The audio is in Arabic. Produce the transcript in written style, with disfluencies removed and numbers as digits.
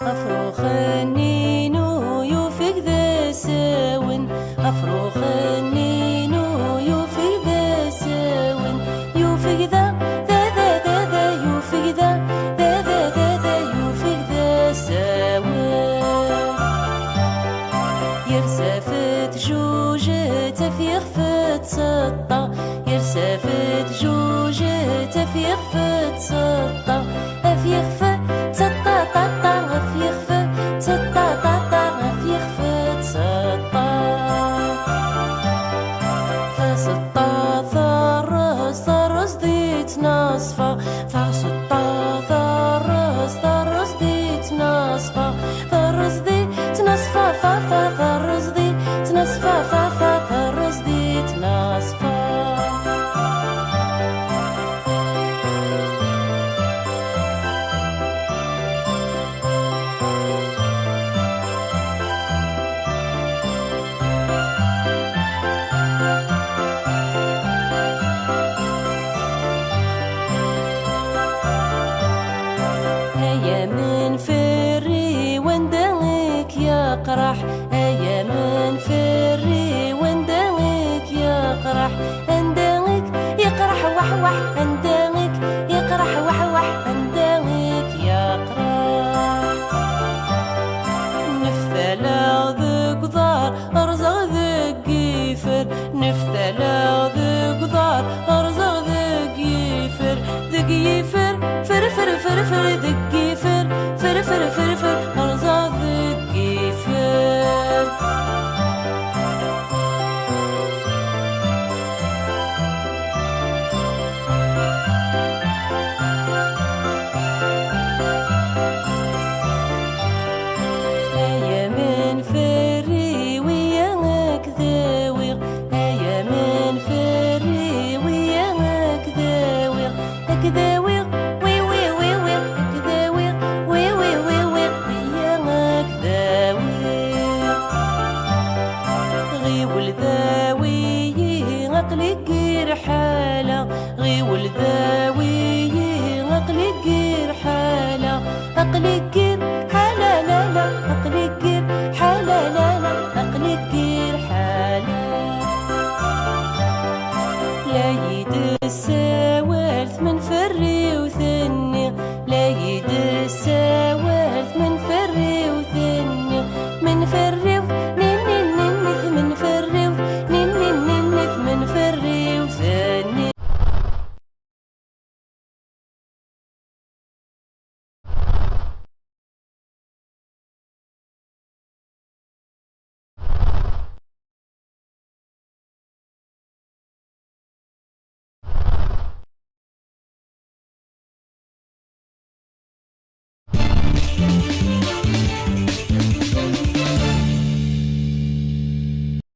أفروخ النينو يوفق ذا ساون، أفروخ النينو يوفق ذا ساون، يوفق ذا يوفق ذا يوفق ذا ساون. يرسفت جوجة تفيخ فت سطة، يرسفت جوجة تفيخ فت سطة، أفيخ فت سطة طاطا، أفيخ فت سطة طاطا، أفيخ فت سطة. فسطة ثرس ديت نصفة، فسطة ثرس ديت نصفة، ثرس ديت نصفة ثرس ديت نصفة ثرس ديت نصفة. هيا من فري وندلك يقرح، هيا من فري وندلك يقرح، اندلك يقرح وحوح، اندلك يقرح وحوح، اندلك يقرح. نفتلا ذق ضار ارزغ ذق يفر، نفتلا ذق ضار ارزغ ذق يفر، ذق يفر فر فر فر فر ذق يفر، فر فر فر فر ارزغ ذق يفر. هيا من فري وياك ذاوغ، هيا من فري وياك ذاوغ، أكذاوغ وي وي وي وي، أكذاوغ وي وي وي وي، وياك ذاوغ. غي ولذاوي عقلك رحالة، غي ولذاوي